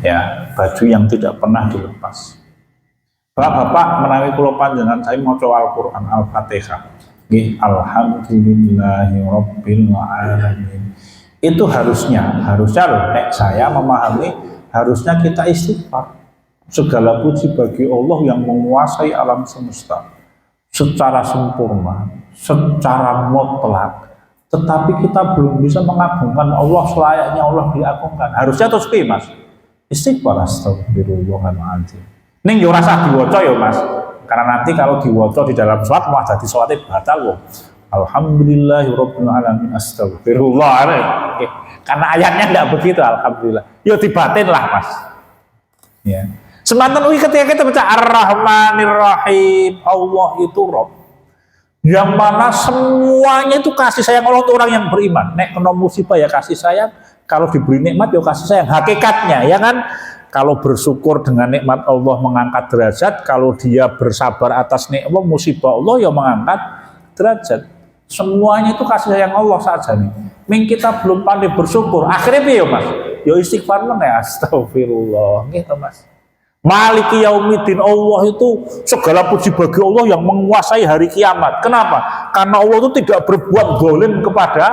S1: Ya, baju yang tidak pernah dilepas. Bapak-bapak menawi kula panjenengan saya maca Al-Qur'an Al-Fatihah. Nggih, alhamdulillahi rabbil alamin. Itu harusnya loh, saya memahami harusnya kita istighfar. Segala puji bagi Allah yang menguasai alam semesta secara sempurna, secara mutlak. Tetapi kita belum bisa mengagungkan Allah selayaknya Allah diagungkan. Harusnya terus piye, Mas? Istighfar, astagfirullahaladzim. Ning yo rasa diwaca yo Mas. Karena nanti kalau diwaca di dalam sholat malah jadi sholatnya batal loh. Alhamdulillahirabbil alamin astagfirullah. Oke. Karena ayatnya enggak begitu alhamdulillah. Yo dibatin lah, Mas. Ya. Semantan ketika kita baca Ar-Rahmanir Rahim, Allah itu Rabb. Yang mana semuanya itu kasih sayang Allah untuk orang yang beriman. Nek kena musibah ya kasih sayang, kalau diberi nikmat ya kasih sayang. Hakikatnya ya kan, kalau bersyukur dengan nikmat Allah mengangkat derajat, kalau dia bersabar atas nikmat musibah Allah ya mengangkat derajat. Semuanya itu kasih sayang Allah saja nih. Ming kita belum pandai bersyukur, akhirnya piye Mas? Ya istighfar meneh, astagfirullah. Gitu Mas. Maliki yaumiddin, Allah itu segala puji bagi Allah yang menguasai hari kiamat. Kenapa? Karena Allah itu tidak berbuat zalim kepada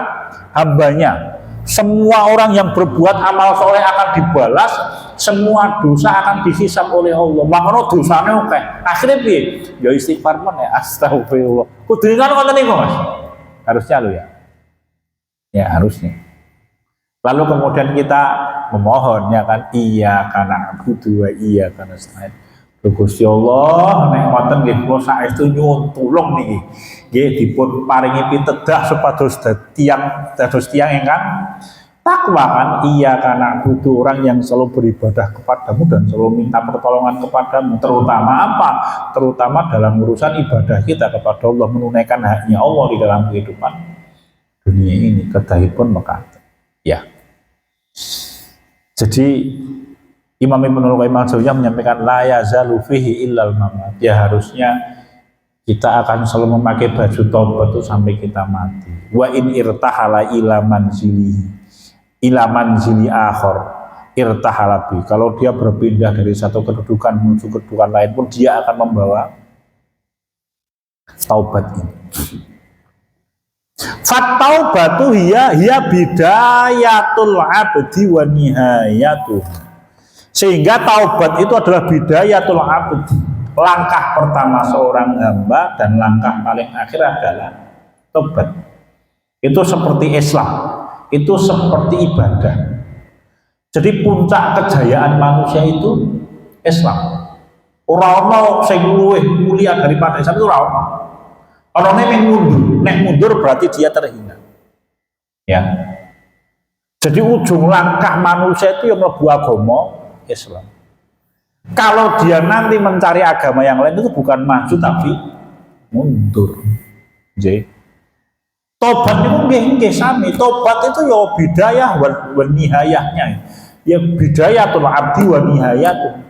S1: hambanya. Semua orang yang berbuat amal soleh akan dibalas, semua dosa akan dihisab oleh Allah. Makanya dosanya oke. Akhirnya piye? Ya istighfar meneh, astagfirullah. Kudu kan ngoten niku Mas. Harusnya lo ya. Ya harusnya. Lalu kemudian kita memohon ya kan, iya karena butuh iya karena nasta'in. Gusti Allah nek ngoten nggih kula saestu nyuwun tulung niki. Nggih dipun paringi pitedah supados dados tiyang ingkang takwa kan, iya karena butuh orang yang selalu beribadah kepadamu dan selalu minta pertolongan kepadamu, terutama apa? Terutama dalam urusan ibadah kita kepada Allah, menunaikan haknya Allah di dalam kehidupan dunia ini. Kedahipun mekate. Ya. Jadi Imam Ibnul Qayyim al-Jauziyah menyampaikan la yazalu fihi illal mamat. Ya harusnya kita akan selalu memakai baju tobat itu sampai kita mati. Wa in irtahala ila manzili akhir irtahala bi. Kalau dia berpindah dari satu kedudukan menuju kedudukan lain pun dia akan membawa taubat ini. Fattaubatu hiya bidayatul abdi wa nihayatuh. Sehingga taubat itu adalah bidayatul abdi, langkah pertama seorang hamba dan langkah paling akhir adalah taubat. Itu seperti Islam, itu seperti ibadah. Jadi puncak kejayaan manusia itu Islam. Ora ono sing luwih mulia daripada Islam itu ora ono. Orangnya nek mundur berarti dia terhina. Ya. Jadi ujung langkah manusia itu yang mlebu agama Islam. Kalau dia nanti mencari agama yang lain itu bukan maju tapi mundur. Jadi tobat itu nggih sami. Tobat itu ya bidayah wa nihayahnya. Ya bidayatul abdi wa nihayatuh.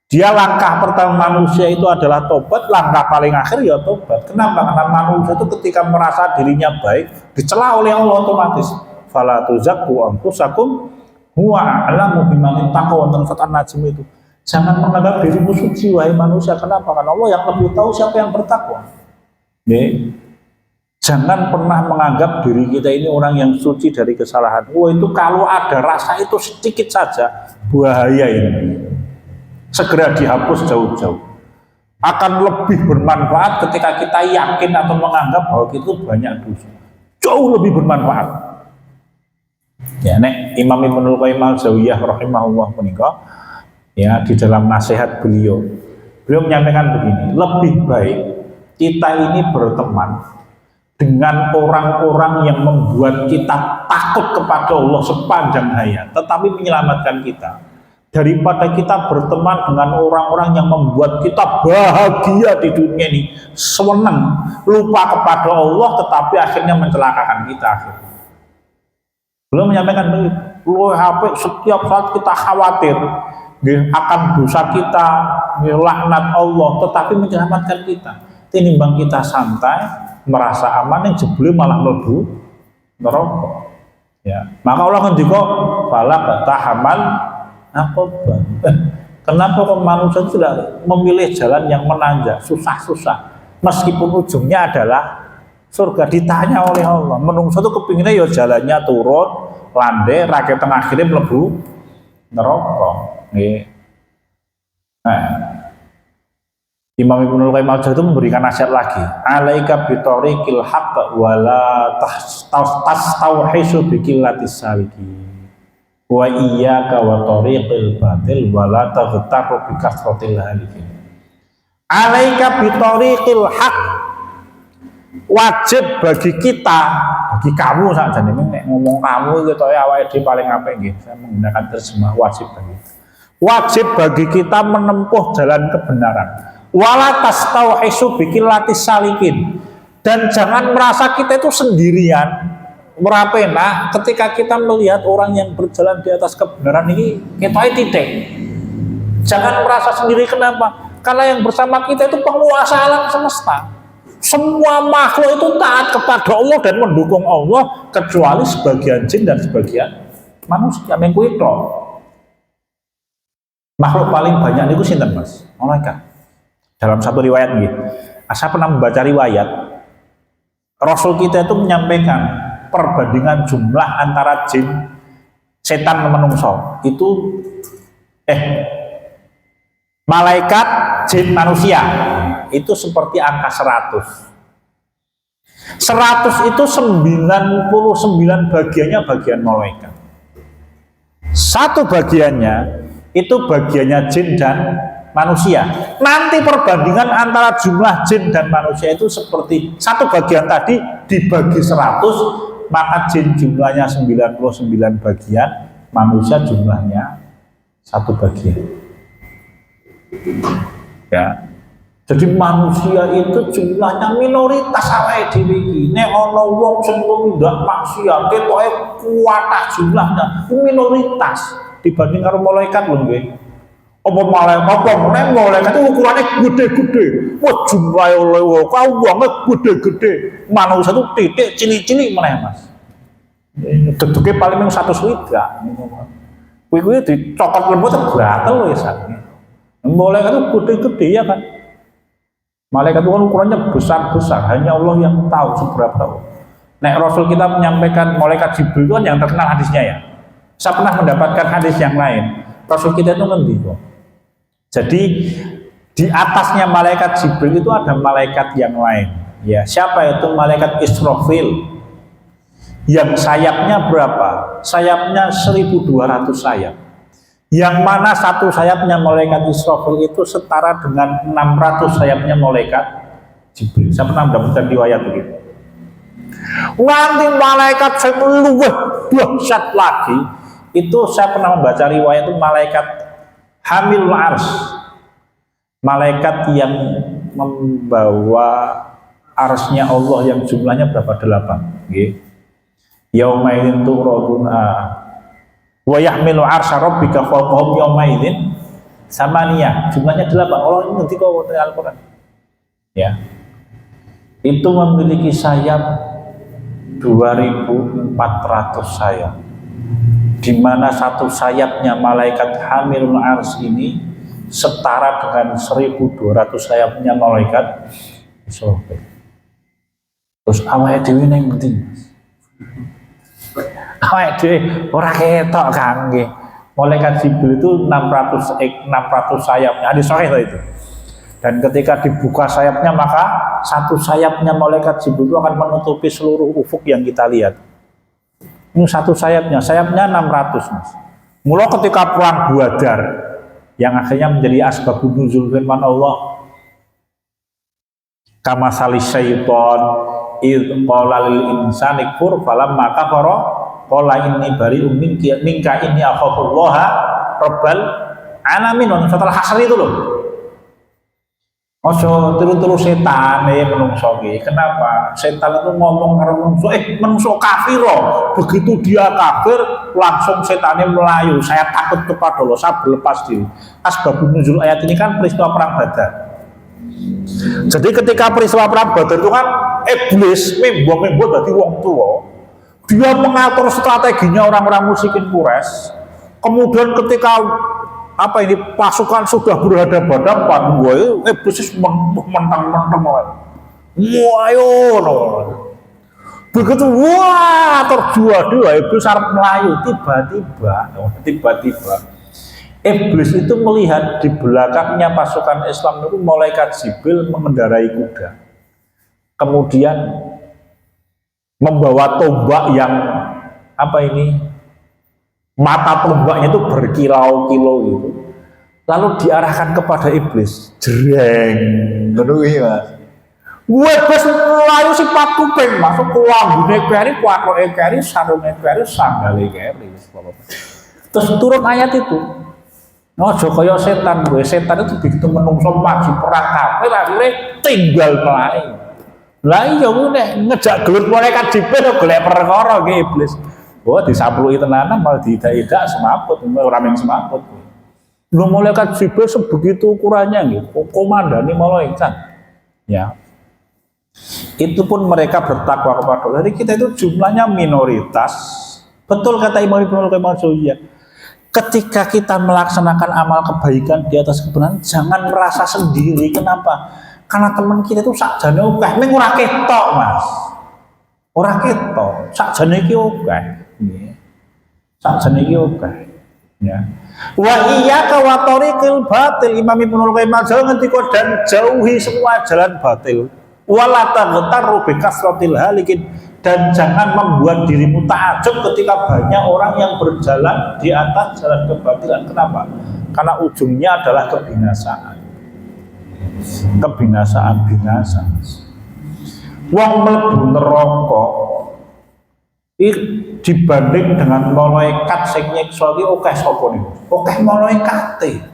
S1: Dia langkah pertama manusia itu adalah tobat, langkah paling akhir ya tobat. Kenapa? Karena manusia itu ketika merasa dirinya baik, dicela oleh Allah otomatis. Fala tuzakku anfusakum huwa a'lamu biman ittaqa, wonten surat An-Najm itu. Jangan menganggap dirimu suci wahai manusia. Kenapa? Karena Allah yang lebih tahu siapa yang bertakwa. Jangan pernah menganggap diri kita ini orang yang suci dari kesalahan. Itu kalau ada rasa itu sedikit saja bahaya ini. Segera dihapus jauh-jauh. Akan lebih bermanfaat ketika kita yakin atau menganggap bahwa itu banyak dosa. Jauh lebih bermanfaat. Ya, nek Imam Ibnul Qayyim al-Jauziyah rahimahullah menika ya di dalam nasihat beliau menyampaikan begini, lebih baik kita ini berteman dengan orang-orang yang membuat kita takut kepada Allah sepanjang hayat, tetapi menyelamatkan kita, daripada kita berteman dengan orang-orang yang membuat kita bahagia di dunia ini, senang, lupa kepada Allah, tetapi akhirnya mencelakakan kita. Beliau menyampaikan begitu, setiap saat kita khawatir akan dosa kita, laknat Allah, tetapi menyelamatkan kita. Tinimbang kita santai, merasa aman, yang jebule malah mlebu neraka. Ya, maka Allah ngendika fala tahamal aqaba. Kenapa kok manusia tidak memilih jalan yang menanjak, susah-susah, meskipun ujungnya adalah surga? Ditanya oleh Allah, menungso itu kepinginnya ya jalannya turun, landai, rakyat tengah akhirnya mlebu neraka. Nah, Imam Ibnul Qayyim al-Jauziyah itu memberikan nasihat lagi, alaika bitariqil haqq wala tastauhisu biqillatis salikin wa iyyaka wa tariqil batil wala taghtaru bi kasratil halikin. Alaika bitariqil haqq, wajib bagi kita, bagi kamu saja nih, ngomong kamu gitu ya, awalnya di paling apa gitu, saya menggunakan terjemah wajib bagi. Wajib bagi kita menempuh jalan kebenaran. Wala tastauhisu biqillatis salikin, dan jangan merasa kita itu sendirian, merapena ketika kita melihat orang yang berjalan di atas kebenaran ini, kita titik. Jangan merasa sendiri, kenapa? Karena yang bersama kita itu penguasa alam semesta. Semua makhluk itu taat kepada Allah dan mendukung Allah, kecuali sebagian jin dan sebagian manusia. Mengkuito makhluk paling banyak itu sinten Mas? Malaikat. Dalam satu riwayat gitu. Saya pernah membaca riwayat Rasul kita itu menyampaikan perbandingan jumlah antara jin, setan dan manusia itu malaikat, jin, manusia itu seperti angka 100. 100 itu 99 bagiannya bagian malaikat. Satu bagiannya itu bagiannya jin dan manusia. Nanti perbandingan antara jumlah jin dan manusia itu seperti satu bagian tadi dibagi 100, maka jin jumlahnya 99 bagian, manusia jumlahnya satu bagian. Ya. Jadi manusia itu jumlahnya minoritas awake dhewe iki. Nek ana wong sing tumindak maksiat, ketoke kuatah jumlahnya, minoritas dibanding karo malaikat lho nggih. Apa malaikat itu ukurannya gede-gede. Wah jumlahe oleh wonge gede-gede. Manusia itu titik cilik-cilik meneh Mas. Deduke paling mung 100 swidak. Kuwi dicokot lembut gatel lho ya sakne. Malaikat itu gede-gede ya kan. Malaikat itu kan ukurannya besar-besar, hanya Allah yang tahu seberapa. Nek Rasul kita menyampaikan malaikat Jibril itu kan yang terkenal hadisnya ya. Saya pernah mendapatkan hadis yang lain. Rasul kita itu ngendika. Jadi di atasnya malaikat Jibril itu ada malaikat yang lain. Ya, siapa itu? Malaikat Israfil. Yang sayapnya berapa? Sayapnya 1200 sayap. Yang mana satu sayapnya malaikat Israfil itu setara dengan 600 sayapnya malaikat Jibril. Saya pernah mendapatkan riwayat begitu. Nanti malaikat yang luwih dahsyat lagi, itu saya pernah membaca riwayat itu malaikat Hamilul Ars, malaikat yang membawa arsnya Allah yang jumlahnya berapa? 8. Yaumaidin tu'raduna wa yahmilu arsya rabbika fawqahum yaumaidin samaniyah, jumlahnya 8. Allah ini nanti kau Al-Quran ya, itu memiliki sayap 2400 sayap, di mana satu sayapnya malaikat Hamilul Ars ini setara dengan 1200 sayapnya malaikat Israfil. Terus awake dhewe ning ngendi? Awake dhewe ora ketok Kang nggih. Malaikat Jibril itu 600 sayapnya. Hadis sahih itu. Dan ketika dibuka sayapnya, maka satu sayapnya malaikat Jibril itu akan menutupi seluruh ufuk yang kita lihat. Ini satu sayapnya 600 Mas. Mula ketika perang Badar yang akhirnya menjadi asbabun nuzul firman Allah, kama salis syaiton id qala lil insani kfur falamma kafara qala inni bari'um minka inni akhafullaha rabbal alamin. Setelah Hasr itu loh. Ojo tiru-tiru setan menungso iki. Kenapa? Setan itu ngomong karo menungso, menungso kafir loh. Begitu dia kafir, langsung setannya melayu. Saya takut kepada Allah, saya berlepas diri. Asbabun nuzul ayat ini kan peristiwa perang Badar. Jadi ketika peristiwa perang Badar itu kan iblis membuat dari wong tua. Dia mengatur strateginya orang-orang musyrikin Quraisy. Kemudian ketika pasukan sudah berhadapan-hadapan, iblis mentang-mentang begitu terjual iblis arep melayu. Tiba-tiba iblis itu melihat di belakangnya pasukan Islam itu malaikat Jibril mengendarai kuda, kemudian membawa tombak yang mata tombaknya itu berkilau-kilau itu, lalu diarahkan kepada iblis. Jreng, Mas. Webes melayu si Pak Kuping masuk ke lambune keri, kuatoke keri, sarunge keri, sandale keri. Terus turun ayat itu. Ojo kaya setan gue, setan itu begitu menungso maju perang kafir akhirnya tinggal melai. Lah iya nek ngejak gelut malaikat Jibril golek perkara ke iblis. Oh disapluki tenanan malah tidak semaput, ora mung semaput. Lu malaikat Jibril sebegitu ukurannya nggih, komandani malaikat. Ya. Itu pun mereka bertakwa kepada Allah. Jadi kita itu jumlahnya minoritas. Betul kata Imam Ibnu Qayyim al-Jauziyah. Ketika kita melaksanakan amal kebaikan di atas kebenaran, jangan merasa sendiri. Kenapa? Karena teman kita itu sakjane akeh, ning ora ketok, Mas. Ora ketok, sakjane iki akeh. Nggih. Sakjane iki akeh. Ya. Wa iyyaka wa tariqil batil. Imam Ibnu Qayyim al-Jauziyah ngendika dan jauhi semua jalan batil. Wala taghtaru bi kasratil halikin, dan jangan membuat dirimu takjub ketika banyak orang yang berjalan di atas jalan kebatilan. Kenapa? Karena ujungnya adalah kebinasaan. Kebinasaan binasa. Wong mlebu neraka dibanding dengan malaikat sing nyiksa iki akeh sapa niku? Akeh malaikate.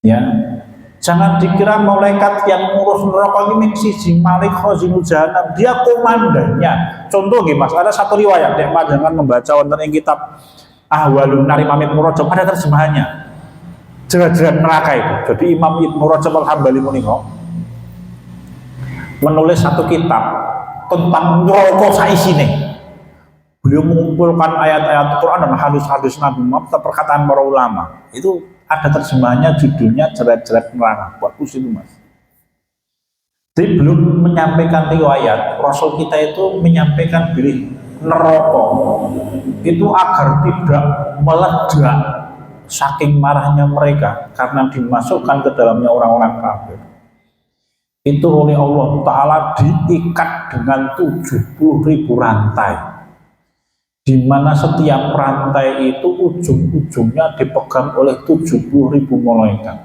S1: Ya. Jangan dikira malaikat yang ngurus neraka ini siji Malik Khazinul Jahannam, dia komandannya. Contoh nggih Mas, ada satu riwayat nek panjenengan membaca wonten ing kitab Ahwalun Nar Imam Ibnu Rajab ada terjemahannya. Jerat-jerat neraka itu. Jadi Imam Ibnu Rajab Al-Hambali menika menulis satu kitab tentang neraka saisine. Beliau mengumpulkan ayat-ayat Quran dan hadis-hadis Nabi Muhammad, perkataan para ulama. Itu ada terjemahannya, judulnya jerat-jerat neraka. Bagus itu Mas. Jadi belum menyampaikan riwayat, Rasul kita itu menyampaikan diri neraka itu agar tidak meledak saking marahnya mereka karena dimasukkan ke dalamnya orang-orang kafir. Itu oleh Allah Ta'ala diikat dengan 70.000 rantai, di mana setiap rantai itu ujung-ujungnya dipegang oleh 70.000 malaikat.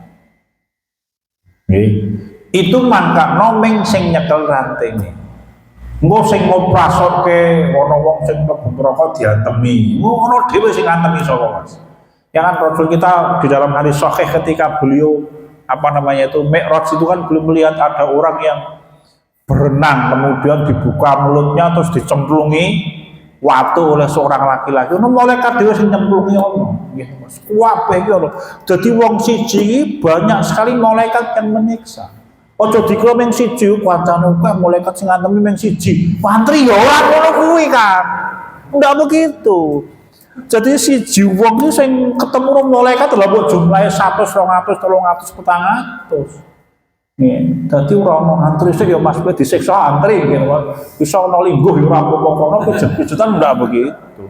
S1: Itu mangka nomeng sing nyekel rantai ini. Engko sing ngoprasoke ana wong sing mlebu neraka diantemi. Ngono dhewe sing ngantemi sapa Mas. Ya kan Rasul kita di dalam hadis sahih ketika beliau Mi'raj itu kan belum melihat ada orang yang berenang kemudian dibuka mulutnya terus dicemplungi waktu oleh seorang laki-laki. Ono malaikat dhewe sing nyemplungi ono. Nggih Mas. Kabeh iki ono. Dadi wong siji banyak sekali malaikat yang menyiksa. Aja dikira mung siji kancane akeh malaikat sing ngantemi mung siji. Pantri ya ora ngono kuwi kan. Ndak begitu. Jadi siji wong iki sing ketemu karo malaikat lha kok jumlahe 100, 200, 300, 400. Nih, tadi orang antri sih ya Mas Bed disiksa antri gitu, bisa ono lingguh ya ora apa-apa kejutan enggak begitu.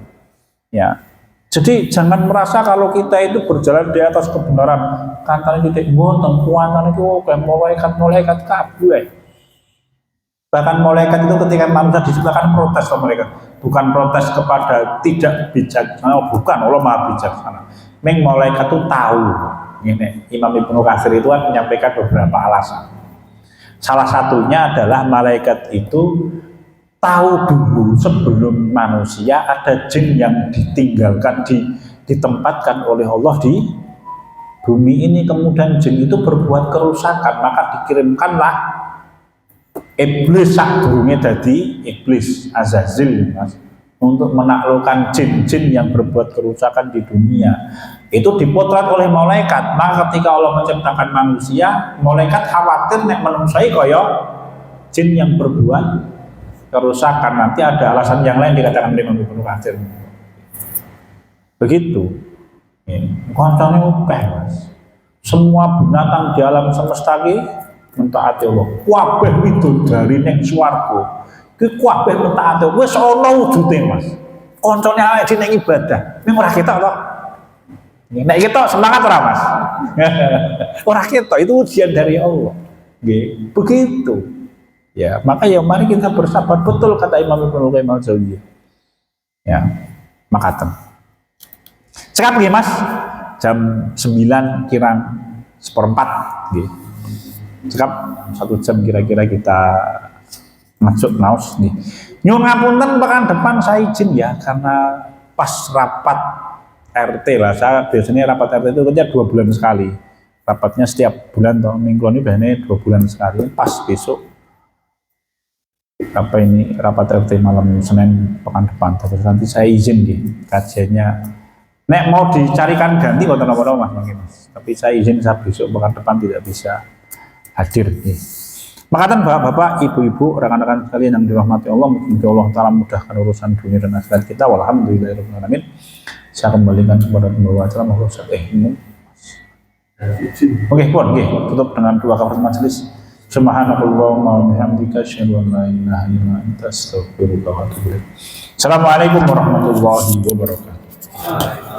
S1: Ya. Jadi jangan merasa kalau kita itu berjalan di atas kebenaran, kantane titik mboten kuantane itu kayak malaikat kabeh. Bahkan malaikat itu ketika manusia diciptakan protes ke mereka, bukan protes kepada tidak bijaksana, bukan Allah Maha bijaksana. Malaikat itu tahu. Ini Imam Ibnu Katsir itu kan menyampaikan beberapa alasan. Salah satunya adalah malaikat itu tahu dulu sebelum manusia ada jin yang ditinggalkan, ditempatkan oleh Allah di bumi ini, kemudian jin itu berbuat kerusakan, maka dikirimkanlah iblis sadurunge dadi iblis Azazil Mas, untuk menaklukkan jin-jin yang berbuat kerusakan di dunia. Itu dipotret oleh malaikat. Maka ketika Allah menciptakan manusia, malaikat khawatir nek menungsai kaya jin yang berbuat kerusakan. Nanti ada alasan yang lain dikatakan oleh Imam Ibnu Katsir. Begitu. Koncone akeh Mas. Semua binatang di alam semesta iki mentaati Allah. Kabeh widodari ning swarga. Ki kabeh mentaati. Wis ana wujude Mas. Koncone awake dhewe ning ibadah. Ning ora ketok to. Nek kita semangat ora Mas? Ora ketok, itu ujian dari Allah. Nggih, begitu. Ya, maka ya mari kita bersabar, betul kata Imam Ibnu Qayyim al-Jauziyah. Ya, makaten. Cekap nggih Mas, jam 9 kirang 1/4 nggih. cekap 1 jam kira-kira kita masuk naos nih. Nyuwun ngapunten pekan depan saya izin ya karena pas rapat RT lah. Saya biasanya rapat RT itu kerja 2 bulan sekali. Rapatnya setiap bulan toh. Minggu ini biasanya 2 bulan sekali. Pas besok apa ini rapat RT malam Senin pekan depan. Terus nanti saya izin nih kajiannya. Nek mau dicarikan ganti kok apa-apa Mas mungkin. Tapi saya izin saya besok pekan depan tidak bisa hadir nih. Makatan bapak-bapak, ibu-ibu, rekan-rekan sekalian yang dirahmati Allah, semoga Allah Ta'ala mudahkan urusan dunia dan akhirat kita. Walhamdulillahirrahmanirrahim. Saya kembalikan kepada pembawa acara mohon Oke, tutup dengan dua kafaratul majelis. Subhanakallahumma wa bihamdika asyhadu an la ilaha illa anta astaghfiruka wa atubu ilaik. Assalamualaikum warahmatullahi wabarakatuh.